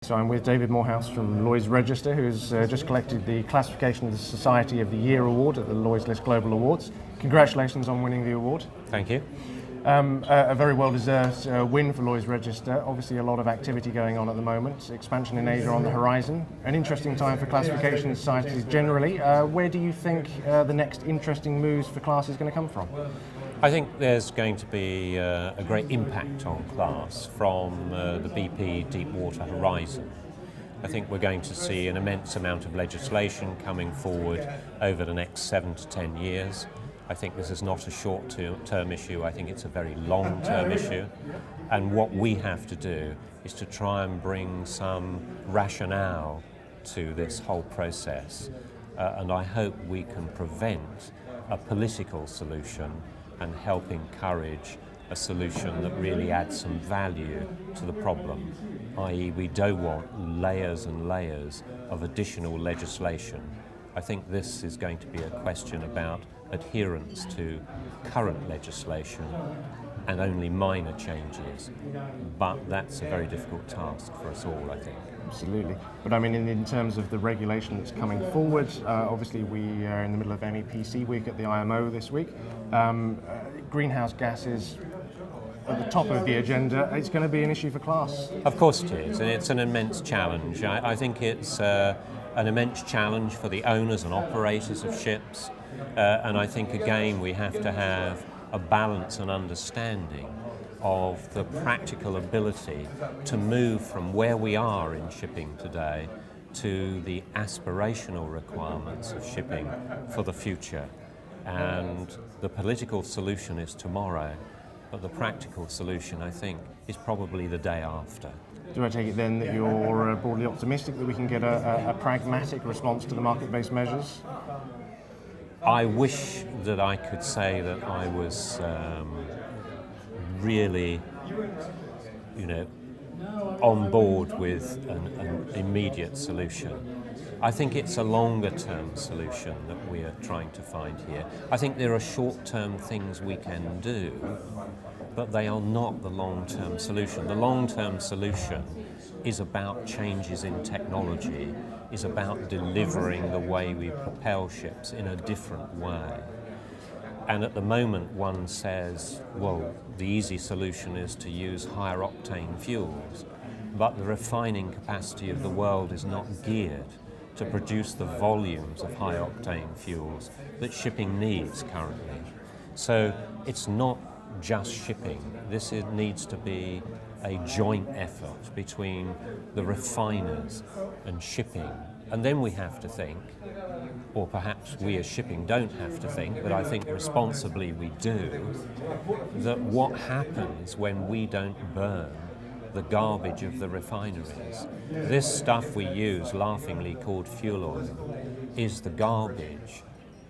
So I'm with David Moorhouse from Lloyd's Register, who's just collected the Classification of the Society of the Year Award at the Lloyd's List Global Awards. Congratulations on winning the award. Thank you. A very well-deserved win for Lloyd's Register. Obviously a lot of activity going on at the moment, expansion in Asia on the horizon. An interesting time for classification societies generally. Where do you think the next interesting moves for class is going to come from? I think there's going to be a great impact on class from the BP Deepwater Horizon. I think we're going to see an immense amount of legislation coming forward over the next 7 to 10 years. I think this is not a short-term issue, I think it's a very long-term issue. And what we have to do is to try and bring some rationale to this whole process. And I hope we can prevent a political solution and help encourage a solution that really adds some value to the problem, i.e. we don't want layers and layers of additional legislation. I think this is going to be a question about adherence to current legislation and only minor changes, but that's a very difficult task for us all, I think. Absolutely. But I mean, in terms of the regulation that's coming forward, obviously we are in the middle of MEPC week at the IMO this week. Greenhouse gases at the top of the agenda. It's going to be an issue for class. Of course it is, and it's an immense challenge. I think it's an immense challenge for the owners and operators of ships, and I think again we have to have a balance and understanding of the practical ability to move from where we are in shipping today to the aspirational requirements of shipping for the future. And the political solution is tomorrow, but the practical solution, I think, is probably the day after. Do I take it then that you're broadly optimistic that we can get a pragmatic response to the market-based measures? I wish that I could say that I was really, on board with an immediate solution. I think it's a longer-term solution that we are trying to find here. I think there are short-term things we can do, but they are not the long-term solution. The long-term solution is about changes in technology, is about delivering the way we propel ships in a different way. And at the moment one says, well, the easy solution is to use higher octane fuels, but the refining capacity of the world is not geared to produce the volumes of high octane fuels that shipping needs currently. So it's not just shipping. This needs to be a joint effort between the refiners and shipping. And then we have to think, or perhaps we as shipping don't have to think, but I think responsibly we do, that what happens when we don't burn the garbage of the refineries. This stuff we use, laughingly called fuel oil, is the garbage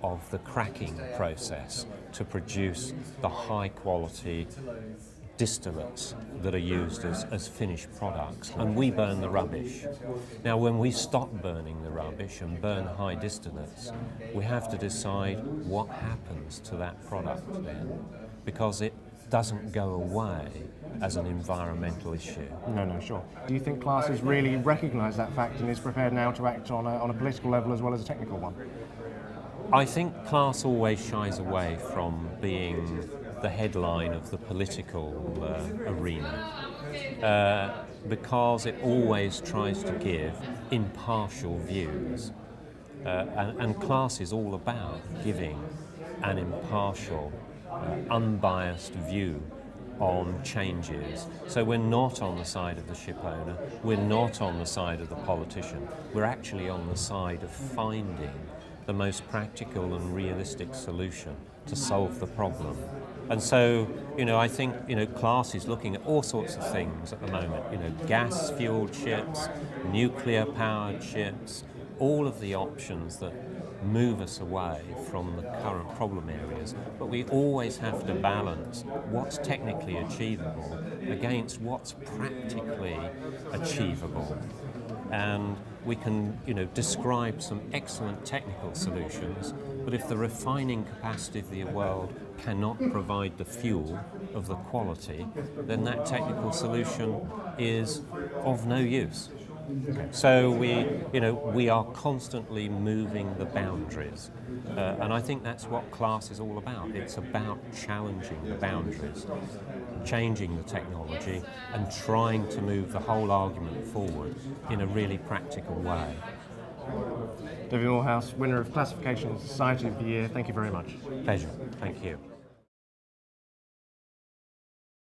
of the cracking process to produce the high quality distillates that are used as finished products, and we burn the rubbish. Now when we stop burning the rubbish and burn high distillates, we have to decide what happens to that product then, because it doesn't go away as an environmental issue. No, sure. Do you think classes really recognise that fact and is prepared now to act on a political level as well as a technical one? I think class always shies away from being the headline of the political arena because it always tries to give impartial views. And class is all about giving an impartial, unbiased view on changes. So we're not on the side of the ship owner, we're not on the side of the politician, we're actually on the side of finding the most practical and realistic solution to solve the problem. And so, I think, class is looking at all sorts of things at the moment, gas-fueled ships, nuclear-powered ships, all of the options that move us away from the current problem areas, but we always have to balance what's technically achievable against what's practically achievable. And we can, describe some excellent technical solutions, but if the refining capacity of the world cannot provide the fuel of the quality, then that technical solution is of no use. So we are constantly moving the boundaries, and I think that's what class is all about. It's about challenging the boundaries, changing the technology, and trying to move the whole argument forward in a really practical way. David Moorhouse, winner of Classification Society of the Year, thank you very much. Pleasure. Thank you.